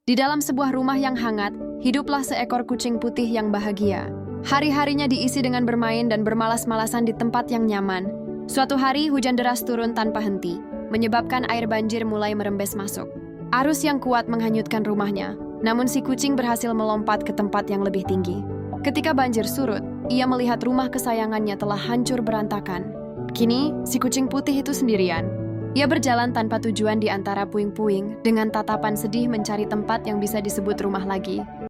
Di dalam sebuah rumah yang hangat, hiduplah seekor kucing putih yang bahagia. Hari-harinya diisi dengan bermain dan bermalas-malasan di tempat yang nyaman. Suatu hari, hujan deras turun tanpa henti, menyebabkan air banjir mulai merembes masuk. Arus yang kuat menghanyutkan rumahnya, namun si kucing berhasil melompat ke tempat yang lebih tinggi. Ketika banjir surut, ia melihat rumah kesayangannya telah hancur berantakan. Kini, si kucing putih itu sendirian. Ia berjalan tanpa tujuan di antara puing-puing dengan tatapan sedih mencari tempat yang bisa disebut rumah lagi.